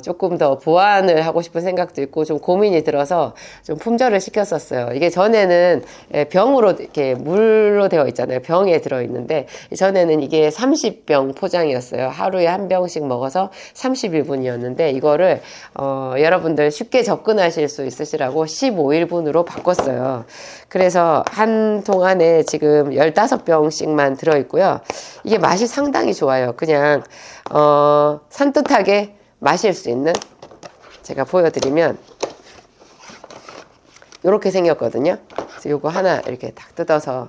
조금 더 보완을 하고 싶은 생각도 있고 좀 고민이 들어서 좀 품절을 시켰었어요. 이게 전에는 병으로 이렇게 물로 되어 있잖아요. 병에 들어 있는데 전에는 이게 30병 포장이었어요. 하루에 한 병씩 먹어서 31분이었는데 이거를 여러분들 쉽게 접근하실 수 있으시라고 15일분으로 바꿨어요. 그래서 한 통 안에 지금 15병씩만 들어 있고요. 이게 맛이 상당히 좋아요. 그냥 산뜻하게 마실 수 있는, 제가 보여드리면 이렇게 생겼거든요. 그래서 요거 하나 이렇게 딱 뜯어서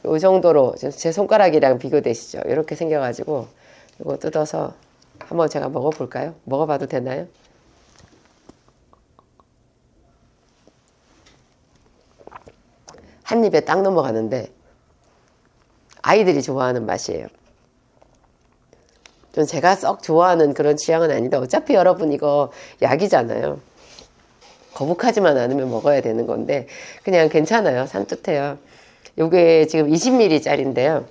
요 정도로 제 손가락이랑 비교되시죠? 이렇게 생겨가지고 요거 뜯어서 한번 제가 먹어볼까요? 먹어봐도 되나요? 한 입에 딱 넘어가는데 아이들이 좋아하는 맛이에요. 좀 제가 썩 좋아하는 그런 취향은 아닌데 어차피 여러분 이거 약이잖아요. 거북하지만 않으면 먹어야 되는 건데 그냥 괜찮아요. 산뜻해요. 요게 지금 20ml 짜리인데요.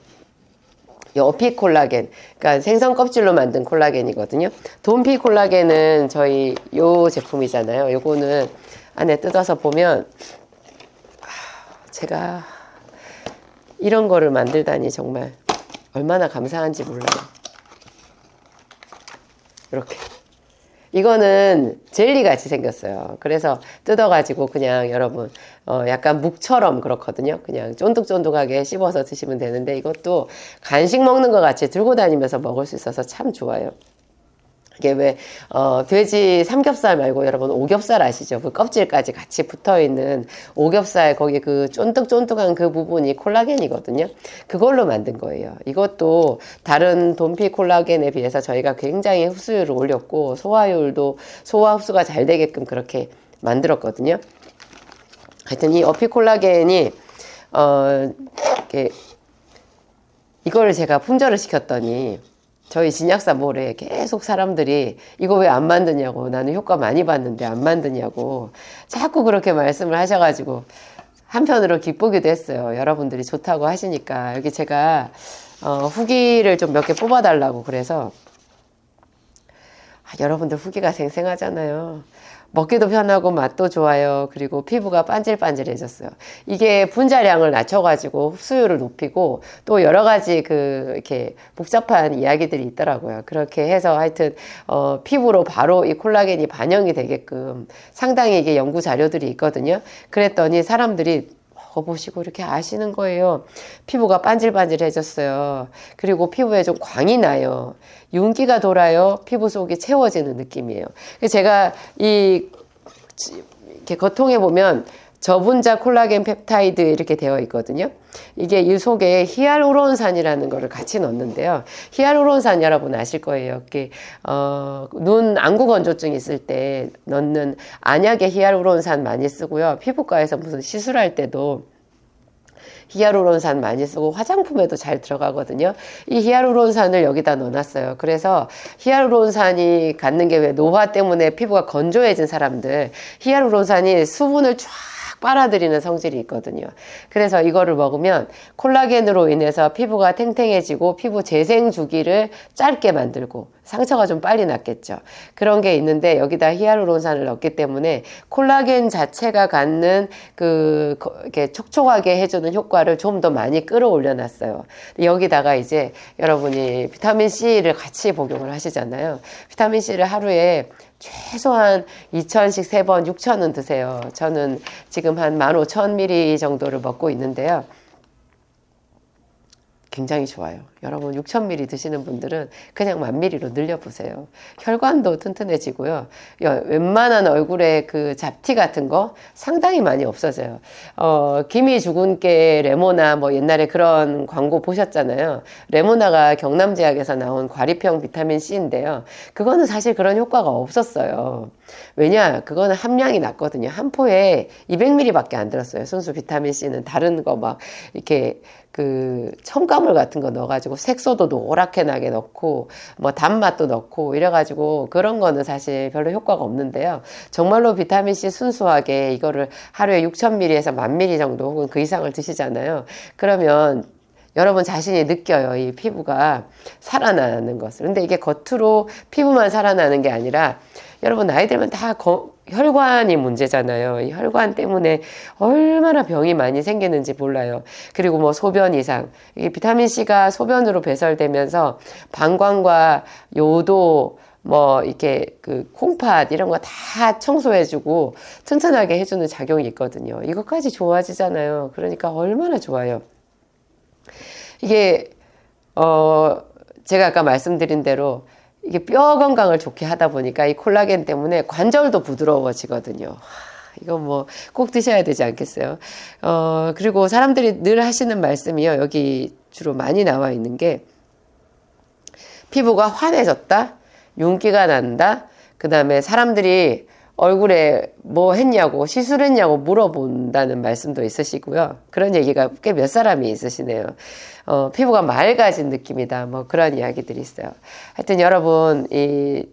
이 어피 콜라겐, 그러니까 생선 껍질로 만든 콜라겐이거든요. 돈피 콜라겐은 저희 요 제품이잖아요. 요거는 안에 뜯어서 보면 제가 이런 거를 만들다니 정말 얼마나 감사한지 몰라요. 이렇게. 이거는 젤리 같이 생겼어요. 그래서 뜯어가지고 그냥 여러분 약간 묵처럼 그렇거든요. 그냥 쫀득쫀득하게 씹어서 드시면 되는데 이것도 간식 먹는 것 같이 들고 다니면서 먹을 수 있어서 참 좋아요. 이게 왜 돼지 삼겹살 말고 여러분 오겹살 아시죠? 그 껍질까지 같이 붙어있는 오겹살 거기 그 쫀득쫀득한 그 부분이 콜라겐이거든요. 그걸로 만든 거예요. 이것도 다른 돈피 콜라겐에 비해서 저희가 굉장히 흡수율을 올렸고 소화율도 소화 흡수가 잘 되게끔 그렇게 만들었거든요. 하여튼 이 어피 콜라겐이 이걸 제가 품절을 시켰더니 저희 진약사몰에 계속 사람들이 이거 왜 안 만드냐고, 나는 효과 많이 봤는데 안 만드냐고 자꾸 그렇게 말씀을 하셔가지고 한편으로 기쁘기도 했어요. 여러분들이 좋다고 하시니까. 여기 제가 후기를 좀 몇 개 뽑아달라고 그래서 여러분들 후기가 생생하잖아요. 먹기도 편하고 맛도 좋아요. 그리고 피부가 반질반질해졌어요. 이게 분자량을 낮춰가지고 흡수율을 높이고 또 여러 가지 이렇게 복잡한 이야기들이 있더라고요. 그렇게 해서 하여튼 피부로 바로 이 콜라겐이 반영이 되게끔 상당히 이게 연구 자료들이 있거든요. 그랬더니 사람들이 보시고 이렇게 아시는 거예요. 피부가 반질반질해졌어요. 그리고 피부에 좀 광이 나요. 윤기가 돌아요. 피부 속이 채워지는 느낌이에요. 제가 이렇게 겉통에 보면 저분자 콜라겐 펩타이드 이렇게 되어 있거든요. 이게 이 속에 히알루론산이라는 거를 같이 넣는데요. 히알루론산 여러분 아실 거예요. 이렇게 눈 안구 건조증 있을 때 넣는 안약에 히알루론산 많이 쓰고요. 피부과에서 무슨 시술할 때도 히알루론산 많이 쓰고 화장품에도 잘 들어가거든요. 이 히알루론산을 여기다 넣어놨어요. 그래서 히알루론산이 갖는 게 왜 노화 때문에 피부가 건조해진 사람들 히알루론산이 수분을 쫙 빨아들이는 성질이 있거든요. 그래서 이거를 먹으면 콜라겐으로 인해서 피부가 탱탱해지고 피부 재생 주기를 짧게 만들고 상처가 좀 빨리 낫겠죠. 그런 게 있는데 여기다 히알루론산을 넣기 때문에 콜라겐 자체가 갖는 이렇게 촉촉하게 해주는 효과를 좀 더 많이 끌어올려 놨어요. 여기다가 이제 여러분이 비타민 C를 같이 복용을 하시잖아요. 비타민 C를 하루에 최소한 2000씩 3번 6000은 드세요. 저는 지금 한 15,000ml 정도를 먹고 있는데요. 굉장히 좋아요. 여러분 6,000ml 드시는 분들은 그냥 1000ml로 늘려보세요. 혈관도 튼튼해지고요. 웬만한 얼굴에 그 잡티 같은 거 상당히 많이 없어져요. 김이 죽은 깨 레모나 뭐 옛날에 그런 광고 보셨잖아요. 레모나가 경남제약에서 나온 과립형 비타민 C인데요. 그거는 사실 그런 효과가 없었어요. 왜냐? 그거는 함량이 낮거든요. 한 포에 200ml밖에 안 들었어요. 순수 비타민 C는 다른 거 막 이렇게 그 첨가물 같은 거 넣어가지고 색소도 노랗게 나게 넣고 뭐 단맛도 넣고 이래가지고 그런 거는 사실 별로 효과가 없는데요. 정말로 비타민C 순수하게 이거를 하루에 6,000ml에서 10,000ml 정도 혹은 그 이상을 드시잖아요. 그러면 여러분 자신이 느껴요. 이 피부가 살아나는 것을. 근데 이게 겉으로 피부만 살아나는 게 아니라 여러분 나이 들면 다 혈관이 문제잖아요. 이 혈관 때문에 얼마나 병이 많이 생기는지 몰라요. 그리고 뭐 소변 이상. 이 비타민C가 소변으로 배설되면서 방광과 요도 뭐 이렇게 그 콩팥 이런 거 다 청소해주고 튼튼하게 해주는 작용이 있거든요. 이것까지 좋아지잖아요. 그러니까 얼마나 좋아요. 이게 제가 아까 말씀드린 대로 이게 뼈 건강을 좋게 하다 보니까 이 콜라겐 때문에 관절도 부드러워지거든요. 이거 뭐 꼭 드셔야 되지 않겠어요? 그리고 사람들이 늘 하시는 말씀이요. 여기 주로 많이 나와 있는 게 피부가 환해졌다, 윤기가 난다, 그 다음에 사람들이 얼굴에 뭐 했냐고 시술했냐고 물어본다는 말씀도 있으시고요. 그런 얘기가 꽤 몇 사람이 있으시네요. 피부가 맑아진 느낌이다. 뭐 그런 이야기들이 있어요. 하여튼 여러분 이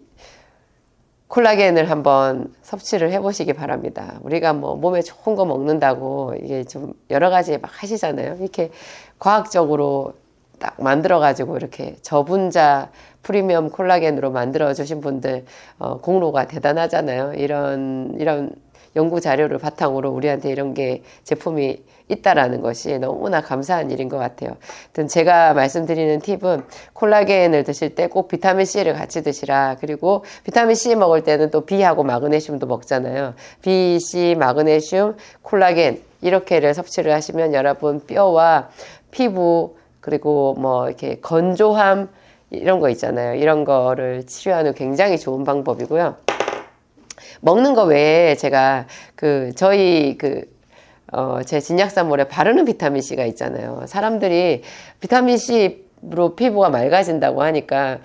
콜라겐을 한번 섭취를 해보시기 바랍니다. 우리가 뭐 몸에 좋은 거 먹는다고 이게 좀 여러 가지 막 하시잖아요. 이렇게 과학적으로 딱 만들어가지고 이렇게 저분자 프리미엄 콜라겐으로 만들어주신 분들 공로가 대단하잖아요. 이런 연구 자료를 바탕으로 우리한테 이런 게 제품이 있다라는 것이 너무나 감사한 일인 것 같아요. 하여튼 제가 말씀드리는 팁은 콜라겐을 드실 때 꼭 비타민C를 같이 드시라. 그리고 비타민C 먹을 때는 또 B하고 마그네슘도 먹잖아요. B, C, 마그네슘, 콜라겐 이렇게를 섭취를 하시면 여러분 뼈와 피부 그리고 뭐 이렇게 건조함 이런 거 있잖아요. 이런 거를 치료하는 굉장히 좋은 방법이고요. 먹는 거 외에 제가 제 진약사몰에 바르는 비타민C가 있잖아요. 사람들이 비타민C로 피부가 맑아진다고 하니까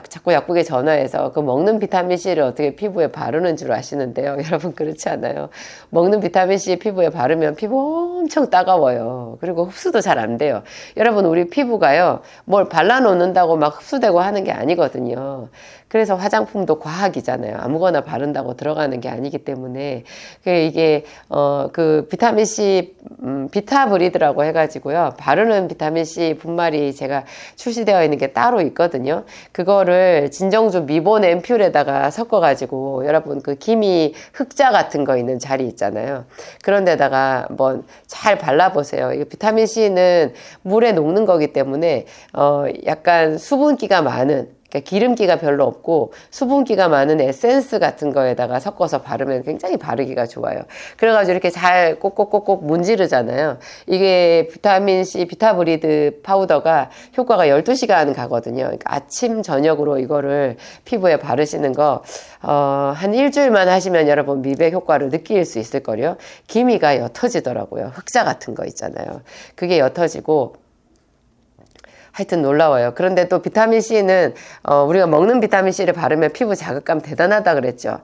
자꾸 약국에 전화해서 그 먹는 비타민C를 어떻게 피부에 바르는 줄 아시는데요. 여러분 그렇지 않아요. 먹는 비타민C 피부에 바르면 피부 엄청 따가워요. 그리고 흡수도 잘 안 돼요. 여러분 우리 피부가요. 뭘 발라놓는다고 막 흡수되고 하는 게 아니거든요. 그래서 화장품도 과학이잖아요. 아무거나 바른다고 들어가는 게 아니기 때문에 이게 그 비타민C 비타브리드라고 해가지고요. 바르는 비타민C 분말이 제가 출시되어 있는 게 따로 있거든요. 그거를 진정주 미본 앰플에다가 섞어가지고 여러분 그 기미 흑자 같은 거 있는 자리 있잖아요. 그런 데다가 한번 잘 발라보세요. 이게 비타민C는 물에 녹는 거기 때문에 약간 수분기가 많은 그러니까 기름기가 별로 없고 수분기가 많은 에센스 같은 거에다가 섞어서 바르면 굉장히 바르기가 좋아요. 그래가지고 이렇게 잘 꼭꼭꼭꼭 문지르잖아요. 이게 비타민C 비타브리드 파우더가 효과가 12시간 가거든요. 그러니까 아침 저녁으로 이거를 피부에 바르시는 거 한 일주일만 하시면 여러분 미백 효과를 느낄 수 있을 거요. 기미가 옅어지더라고요. 흑자 같은 거 있잖아요. 그게 옅어지고 하여튼 놀라워요. 그런데 또 비타민C는 우리가 먹는 비타민C를 바르면 피부 자극감 대단하다 그랬죠.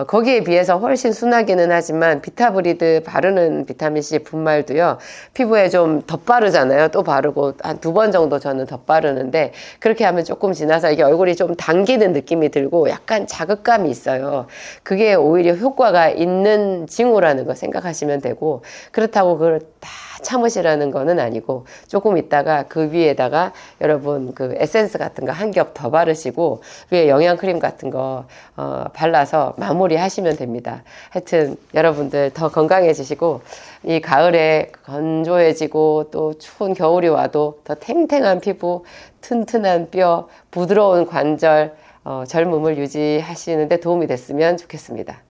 거기에 비해서 훨씬 순하기는 하지만 비타브리드 바르는 비타민C 분말도요, 피부에 좀 덧바르잖아요. 또 바르고 한 2번 정도 저는 덧바르는데, 그렇게 하면 조금 지나서 이게 얼굴이 좀 당기는 느낌이 들고 약간 자극감이 있어요. 그게 오히려 효과가 있는 징후라는 거 생각하시면 되고, 그렇다고 그걸 다 참으시라는 거는 아니고, 조금 있다가 그 위에다가 여러분 그 에센스 같은 거 한 겹 더 바르시고, 위에 영양크림 같은 거 발라서 마무리 하시면 됩니다. 하여튼 여러분들 더 건강해지시고, 이 가을에 건조해지고 또 추운 겨울이 와도 더 탱탱한 피부, 튼튼한 뼈, 부드러운 관절, 젊음을 유지하시는데 도움이 됐으면 좋겠습니다.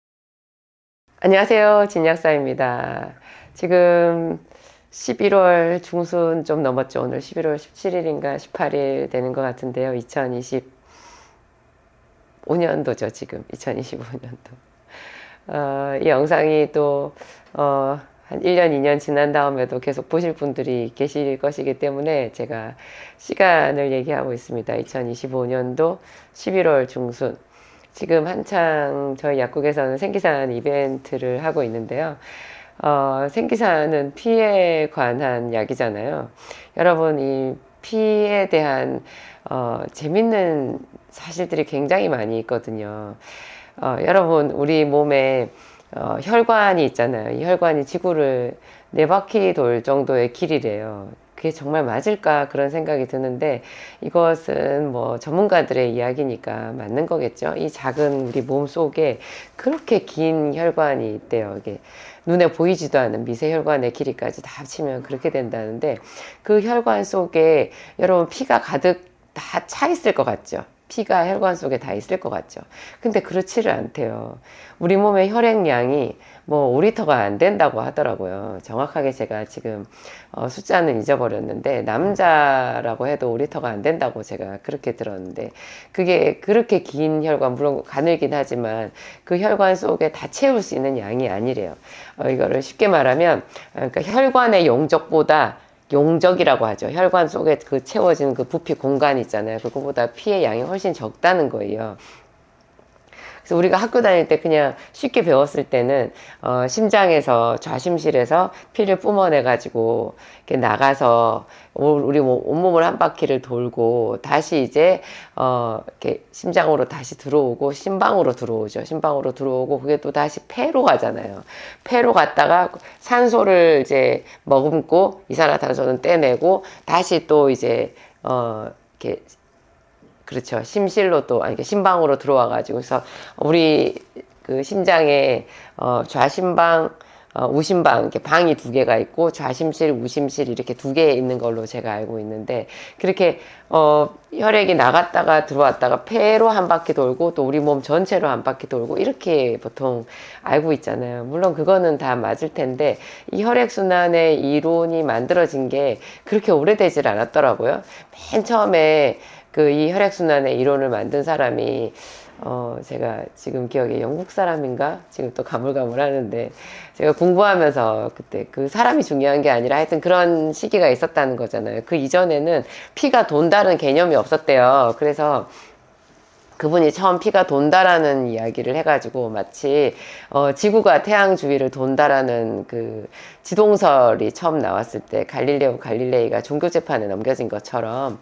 안녕하세요, 진약사입니다. 지금 11월 중순 좀 넘었죠. 오늘 11월 17일인가 18일 되는 것 같은데요. 2025년도죠, 지금. 2025년도. 이 영상이 또, 한 1년, 2년 지난 다음에도 계속 보실 분들이 계실 것이기 때문에 제가 시간을 얘기하고 있습니다. 2025년도 11월 중순. 지금 한창 저희 약국에서는 생기산 이벤트를 하고 있는데요. 생기산은 피에 관한 약이잖아요. 여러분, 이 피에 대한 재밌는 사실들이 굉장히 많이 있거든요. 여러분, 우리 몸에 혈관이 있잖아요. 이 혈관이 지구를 4바퀴 돌 정도의 길이래요. 그게 정말 맞을까 그런 생각이 드는데, 이것은 뭐 전문가들의 이야기니까 맞는 거겠죠. 이 작은 우리 몸 속에 그렇게 긴 혈관이 있대요. 이게 눈에 보이지도 않는 미세 혈관의 길이까지 다 합치면 그렇게 된다는데, 그 혈관 속에 여러분 피가 가득 다 차 있을 것 같죠. 피가 혈관 속에 다 있을 것 같죠. 근데 그렇지를 않대요. 우리 몸의 혈액량이 뭐 5리터가 안 된다고 하더라고요. 정확하게 제가 지금 숫자는 잊어버렸는데, 남자라고 해도 5리터가 안 된다고 제가 그렇게 들었는데, 그게 그렇게 긴 혈관, 물론 가늘긴 하지만 그 혈관 속에 다 채울 수 있는 양이 아니래요. 이거를 쉽게 말하면, 그러니까 혈관의 용적보다, 용적이라고 하죠. 혈관 속에 그 채워진 그 부피 공간 있잖아요. 그거보다 피의 양이 훨씬 적다는 거예요. 그래서 우리가 학교 다닐 때 그냥 쉽게 배웠을 때는 심장에서 좌심실에서 피를 뿜어내 가지고 이렇게 나가서 우리 온몸을 한 바퀴를 돌고 다시 이제 이렇게 심장으로 다시 들어오고 심방으로 들어오죠. 심방으로 들어오고 그게 또 다시 폐로 가잖아요. 폐로 갔다가 산소를 이제 머금고 이산화탄소는 떼내고 다시 또 이제 이렇게 그렇죠. 심실로 또, 아니, 심방으로 들어와가지고, 그래서 우리 그 심장에, 좌심방, 우심방, 이렇게 방이 2개가 있고, 좌심실, 우심실 이렇게 2개 있는 걸로 제가 알고 있는데, 그렇게, 혈액이 나갔다가 들어왔다가 폐로 한 바퀴 돌고, 또 우리 몸 전체로 한 바퀴 돌고, 이렇게 보통 알고 있잖아요. 물론 그거는 다 맞을 텐데, 이 혈액순환의 이론이 만들어진 게 그렇게 오래되질 않았더라고요. 맨 처음에, 이 혈액순환의 이론을 만든 사람이, 제가 지금 기억에 영국 사람인가? 지금 또 가물가물하는데, 제가 공부하면서 그때 그 사람이 중요한 게 아니라 하여튼 그런 시기가 있었다는 거잖아요. 그 이전에는 피가 돈다는 개념이 없었대요. 그래서 그분이 처음 피가 돈다라는 이야기를 해가지고 마치 지구가 태양 주위를 돈다라는 그 지동설이 처음 나왔을 때 갈릴레오 갈릴레이가 종교 재판에 넘겨진 것처럼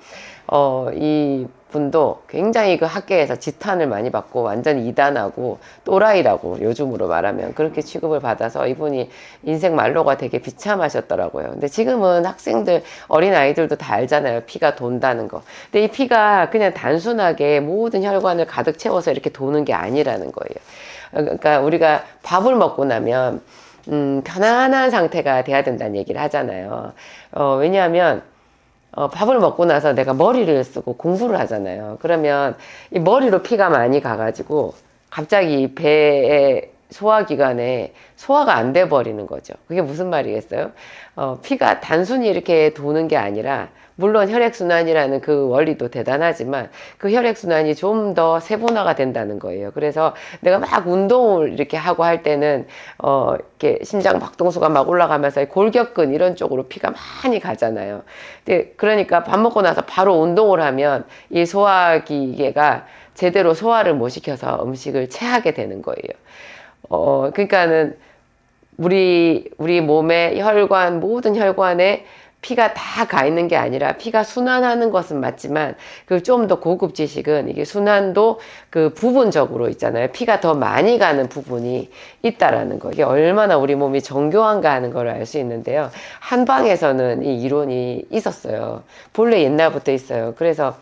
이 분도 굉장히 그 학계에서 지탄을 많이 받고 완전 이단하고 또라이라고 요즘으로 말하면 그렇게 취급을 받아서 이분이 인생 말로가 되게 비참하셨더라고요. 근데 지금은 학생들, 어린 아이들도 다 알잖아요. 피가 돈다는 거. 근데 이 피가 그냥 단순하게 모든 혈관을 가득 채워서 이렇게 도는 게 아니라는 거예요. 그러니까 우리가 밥을 먹고 나면 편안한 상태가 돼야 된다는 얘기를 하잖아요. 왜냐하면 밥을 먹고 나서 내가 머리를 쓰고 공부를 하잖아요. 그러면 이 머리로 피가 많이 가가지고 갑자기 배에 소화기관에 소화가 안 돼 버리는 거죠. 그게 무슨 말이겠어요? 피가 단순히 이렇게 도는 게 아니라, 물론 혈액순환이라는 그 원리도 대단하지만 그 혈액순환이 좀 더 세분화가 된다는 거예요. 그래서 내가 막 운동을 이렇게 하고 할 때는 이렇게 심장 박동수가 막 올라가면서 골격근 이런 쪽으로 피가 많이 가잖아요. 그러니까 밥 먹고 나서 바로 운동을 하면 이 소화기계가 제대로 소화를 못 시켜서 음식을 체하게 되는 거예요. 그러니까는 우리 몸의 혈관, 모든 혈관에 피가 다 가 있는 게 아니라 피가 순환하는 것은 맞지만 그 좀 더 고급 지식은 이게 순환도 그 부분적으로 있잖아요. 피가 더 많이 가는 부분이 있다라는 거. 이게 얼마나 우리 몸이 정교한가 하는 걸 알 수 있는데요. 한방에서는 이 이론이 있었어요. 본래 옛날부터 있어요. 그래서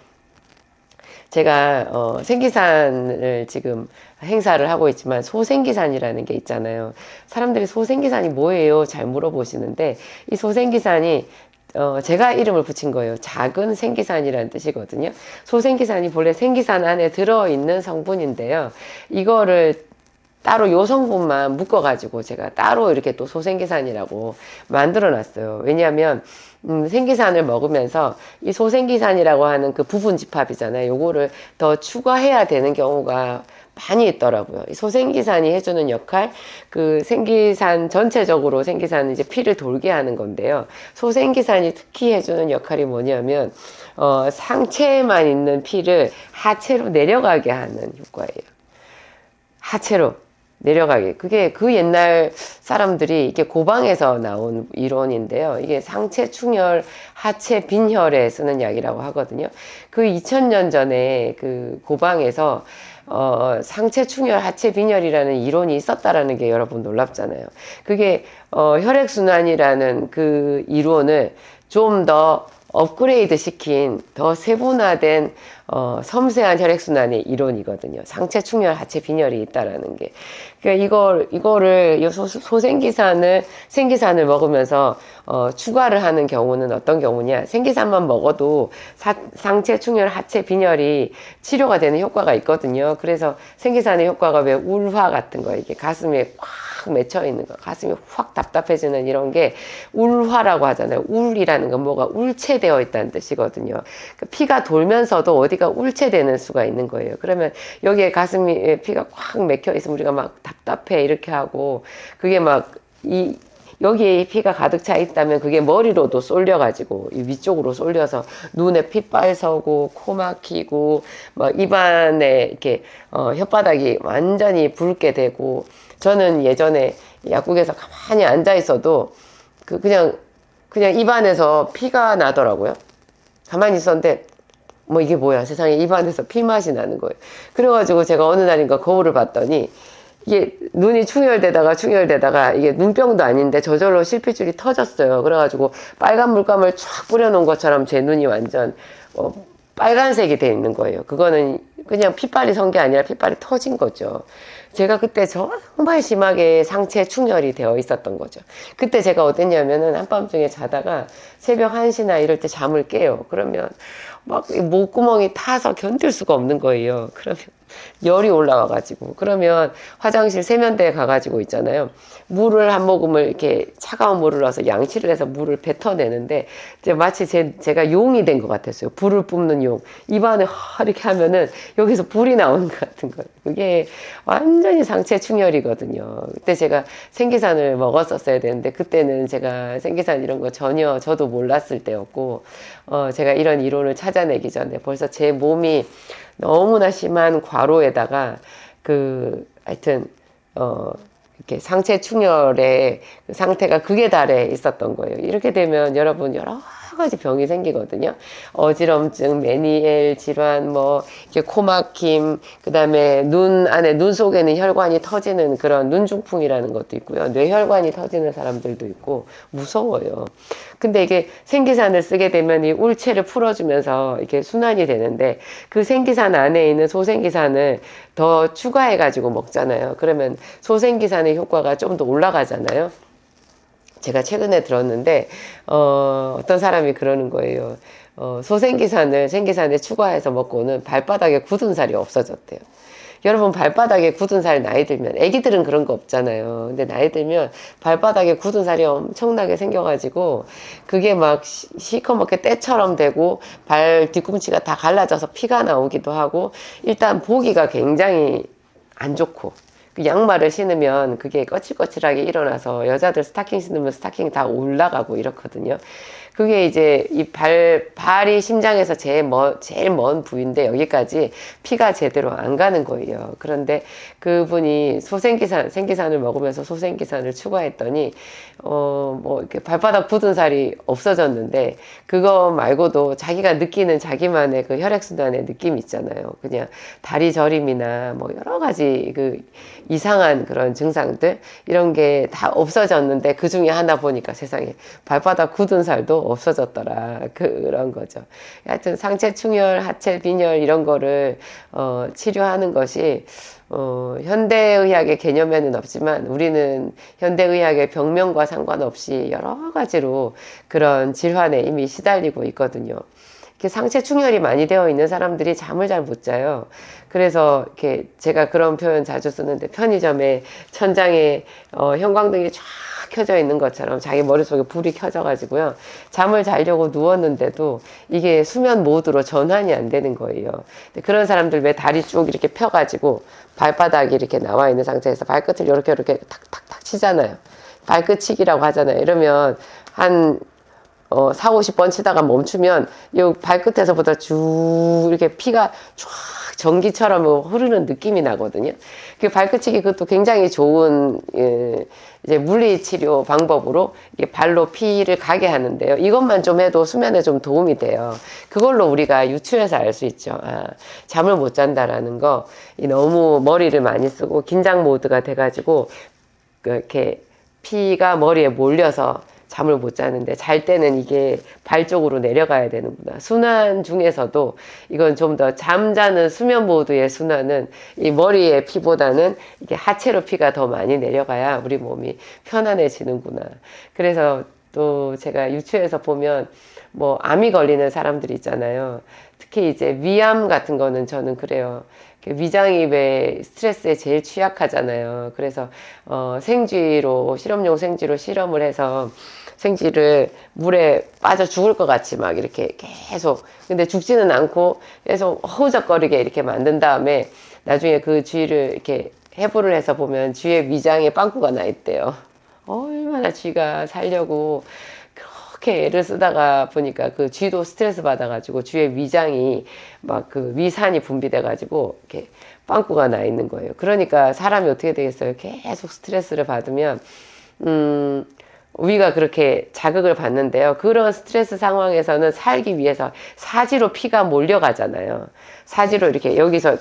제가 생기산을 지금 행사를 하고 있지만 소생기산이라는 게 있잖아요. 사람들이 소생기산이 뭐예요? 잘 물어보시는데 이 소생기산이 제가 이름을 붙인 거예요. 작은 생기산이라는 뜻이거든요. 소생기산이 본래 생기산 안에 들어있는 성분인데요. 이거를 따로 요 성분만 묶어가지고 제가 따로 이렇게 또 소생기산이라고 만들어 놨어요. 왜냐하면 생기산을 먹으면서 이 소생기산이라고 하는 그 부분 집합이잖아요. 요거를 더 추가해야 되는 경우가 많이 있더라고요. 이 소생기산이 해주는 역할, 그 생기산 전체적으로 생기산은 이제 피를 돌게 하는 건데요. 소생기산이 특히 해주는 역할이 뭐냐면 상체에만 있는 피를 하체로 내려가게 하는 효과예요. 하체로 내려가게. 그게 그 옛날 사람들이 이게 고방에서 나온 이론인데요. 이게 상체 충혈, 하체 빈혈에 쓰는 약이라고 하거든요. 그 2000년 전에 그 고방에서 상체 충혈, 하체 빈혈이라는 이론이 있었다라는 게 여러분 놀랍잖아요. 그게 혈액순환이라는 그 이론을 좀 더 업그레이드 시킨 더 세분화된 섬세한 혈액순환의 이론이거든요. 상체 충혈, 하체 빈혈이 있다라는 게. 그러니까 이거를 생기산을 먹으면서 추가를 하는 경우는 어떤 경우냐? 생기산만 먹어도 상체 충혈, 하체 빈혈이 치료가 되는 효과가 있거든요. 그래서 생기산의 효과가 왜 울화 같은 거, 이게 가슴에 확 맺혀 있는 거, 가슴이 확 답답해지는 이런 게 울화라고 하잖아요. 울이라는 건 뭐가 울체되어 있다는 뜻이거든요. 그러니까 피가 돌면서도 어디가 울체되는 수가 있는 거예요. 그러면 여기에 가슴에 피가 확 맥혀 있으면 우리가 막 답답해 이렇게 하고, 그게 막 여기에 피가 가득 차 있다면 그게 머리로도 쏠려가지고 이 위쪽으로 쏠려서 눈에 핏발 서고 코 막히고 막 입안에 이렇게 혓바닥이 완전히 붉게 되고, 저는 예전에 약국에서 가만히 앉아 있어도 그냥 입안에서 피가 나더라고요. 가만히 있었는데 뭐 이게 뭐야, 세상에 입안에서 피 맛이 나는 거예요. 그래가지고 제가 어느 날인가 거울을 봤더니 이게 눈이 충혈되다가 이게 눈병도 아닌데 저절로 실핏줄이 터졌어요. 그래가지고 빨간 물감을 쫙 뿌려놓은 것처럼 제 눈이 완전 빨간색이 돼 있는 거예요. 그거는 그냥 핏발이 선 게 아니라 핏발이 터진 거죠. 제가 그때 정말 심하게 상체 충혈이 되어 있었던 거죠. 그때 제가 어땠냐면은 한밤중에 자다가 새벽 1시나 이럴 때 잠을 깨요. 그러면 막 목구멍이 타서 견딜 수가 없는 거예요. 그러면 열이 올라와가지고, 그러면 화장실 세면대에 가가지고 있잖아요. 물을 한 모금을 이렇게 차가운 물을 넣어서 양치를 해서 물을 뱉어내는데 이제 마치 제가 용이 된 것 같았어요. 불을 뿜는 용. 입안에 이렇게 하면은 여기서 불이 나오는 것 같은 거예요. 그게 완전히 상체 충혈이거든요. 그때 제가 생기산을 먹었었어야 되는데 그때는 제가 생기산 이런 거 전혀 저도 몰랐을 때였고, 제가 이런 이론을 찾아내기 전에 벌써 제 몸이 너무나 심한 과로에다가 하여튼 이렇게 상체 충혈의 그 상태가 극에 달해 있었던 거예요. 이렇게 되면 여러분 여러 가지 병이 생기거든요. 어지럼증, 메니엘 질환, 뭐 이렇게 코막힘, 그다음에 눈 속에는 혈관이 터지는 그런 눈중풍이라는 것도 있고요. 뇌혈관이 터지는 사람들도 있고 무서워요. 근데 이게 생기산을 쓰게 되면 이 울체를 풀어주면서 이렇게 순환이 되는데, 그 생기산 안에 있는 소생기산을 더 추가해가지고 먹잖아요. 그러면 소생기산의 효과가 좀 더 올라가잖아요. 제가 최근에 들었는데 어떤 사람이 그러는 거예요. 생기산에 추가해서 먹고는 발바닥에 굳은 살이 없어졌대요. 여러분 발바닥에 굳은 살 나이 들면, 애기들은 그런 거 없잖아요. 근데 나이 들면 발바닥에 굳은 살이 엄청나게 생겨가지고 그게 막 시커멓게 때처럼 되고 발 뒤꿈치가 다 갈라져서 피가 나오기도 하고, 일단 보기가 굉장히 안 좋고, 그 양말을 신으면 그게 거칠거칠하게 일어나서 여자들 스타킹 신으면 스타킹 다 올라가고 이렇거든요. 그게 이제 이 발이 심장에서 제일 먼 부위인데 여기까지 피가 제대로 안 가는 거예요. 그런데 그분이 생기산을 먹으면서 소생기산을 추가했더니, 뭐 이렇게 발바닥 굳은 살이 없어졌는데, 그거 말고도 자기가 느끼는 자기만의 그 혈액순환의 느낌 있잖아요. 그냥 다리 저림이나 뭐 여러 가지 그 이상한 그런 증상들, 이런 게 다 없어졌는데 그 중에 하나 보니까 세상에 발바닥 굳은 살도 없어졌더라. 그런 거죠. 하여튼 상체 충혈, 하체 빈혈 이런 거를 치료하는 것이 현대의학의 개념에는 없지만 우리는 현대의학의 병명과 상관없이 여러 가지로 그런 질환에 이미 시달리고 있거든요. 이렇게 상체 충혈이 많이 되어 있는 사람들이 잠을 잘 못 자요. 그래서 이렇게 제가 그런 표현 자주 쓰는데, 편의점에 천장에 형광등이 쫙 켜져 있는 것처럼 자기 머릿속에 불이 켜져 가지고요, 잠을 자려고 누웠는데도 이게 수면 모드로 전환이 안 되는 거예요. 근데 그런 사람들 왜 다리 쭉 이렇게 펴 가지고 발바닥이 이렇게 나와 있는 상태에서 발끝을 이렇게 탁탁탁 치잖아요. 발끝치기라고 하잖아요. 이러면 한 4, 50번 치다가 멈추면 이 발끝에서부터 쭉 이렇게 피가 쫙 전기처럼 흐르는 느낌이 나거든요. 그 발끝치기, 그것도 굉장히 좋은 이제 물리치료 방법으로 발로 피를 가게 하는데요. 이것만 좀 해도 수면에 좀 도움이 돼요. 그걸로 우리가 유추해서 알 수 있죠. 잠을 못 잔다라는 거, 너무 머리를 많이 쓰고 긴장 모드가 돼가지고 이렇게 피가 머리에 몰려서 잠을 못 자는데, 잘 때는 이게 발 쪽으로 내려가야 되는구나. 순환 중에서도 이건 좀 더 잠자는 수면 모드의 순환은 이 머리의 피보다는 이게 하체로 피가 더 많이 내려가야 우리 몸이 편안해지는구나. 그래서 또 제가 유추해서 보면 뭐 암이 걸리는 사람들이 있잖아요. 특히 이제 위암 같은 거는 저는 그래요. 위장이 왜 스트레스에 제일 취약하잖아요. 그래서 실험용 생쥐로 실험을 해서 생쥐를 물에 빠져 죽을 것 같이 막 이렇게 계속, 근데 죽지는 않고 계속 허우적거리게 이렇게 만든 다음에 나중에 그 쥐를 이렇게 해부를 해서 보면 쥐의 위장에 빵꾸가 나 있대요. 얼마나 쥐가 살려고 그렇게 애를 쓰다가 보니까 그 쥐도 스트레스 받아가지고 쥐의 위장이 막 그 위산이 분비돼가지고 이렇게 빵꾸가 나 있는 거예요. 그러니까 사람이 어떻게 되겠어요? 계속 스트레스를 받으면 위가 그렇게 자극을 받는데요. 그런 스트레스 상황에서는 살기 위해서 사지로 피가 몰려가잖아요. 사지로 이렇게 여기서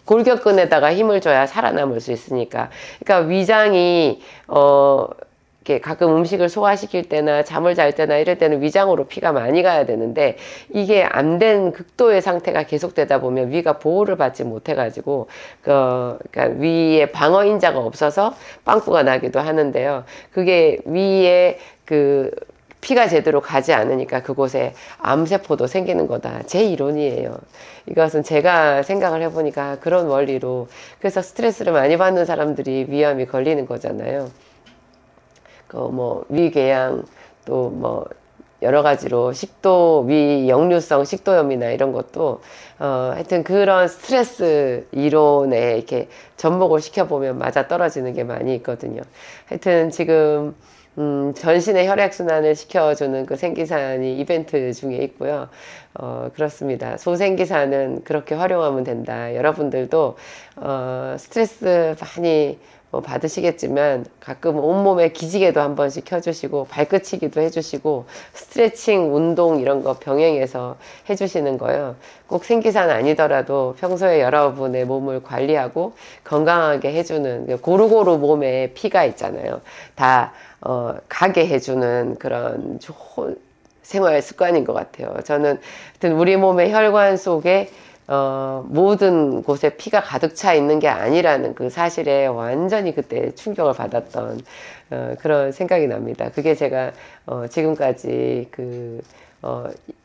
골격근에다가 힘을 줘야 살아남을 수 있으니까. 그러니까 위장이 이렇게 가끔 음식을 소화시킬 때나 잠을 잘 때나 이럴 때는 위장으로 피가 많이 가야 되는데, 이게 안 된 극도의 상태가 계속되다 보면 위가 보호를 받지 못해가지고 그러니까 위에 방어 인자가 없어서 빵꾸가 나기도 하는데요. 그게 위에 그 피가 제대로 가지 않으니까 그곳에 암세포도 생기는 거다. 제 이론이에요. 이것은 제가 생각을 해보니까 그런 원리로, 그래서 스트레스를 많이 받는 사람들이 위암이 걸리는 거잖아요. 뭐 위궤양, 또 뭐 여러 가지로 역류성 식도염이나 이런 것도 하여튼 그런 스트레스 이론에 이렇게 접목을 시켜보면 맞아 떨어지는 게 많이 있거든요. 하여튼 지금 전신의 혈액순환을 시켜주는 그 생기산이 이벤트 중에 있고요. 그렇습니다. 소생기산은 그렇게 활용하면 된다. 여러분들도 스트레스 많이 받으시겠지만 가끔 온몸에 기지개도 한 번씩 켜주시고 발끝치기도 해주시고 스트레칭, 운동 이런 거 병행해서 해주시는 거요. 꼭 생기산 아니더라도 평소에 여러분의 몸을 관리하고 건강하게 해주는, 고루고루 몸에 피가 있잖아요. 다 가게 해주는 그런 좋은 생활 습관인 것 같아요. 저는 하여튼 우리 몸의 혈관 속에 모든 곳에 피가 가득 차 있는 게 아니라는 그 사실에 완전히 그때 충격을 받았던 그런 생각이 납니다. 그게 제가 지금까지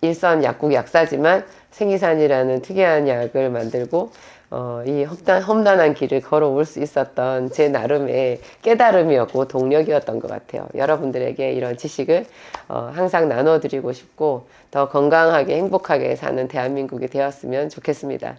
일선 약국 약사지만 생기산이라는 특이한 약을 만들고 이 험난한 길을 걸어올 수 있었던 제 나름의 깨달음이었고 동력이었던 것 같아요. 여러분들에게 이런 지식을 항상 나눠드리고 싶고 더 건강하게 행복하게 사는 대한민국이 되었으면 좋겠습니다.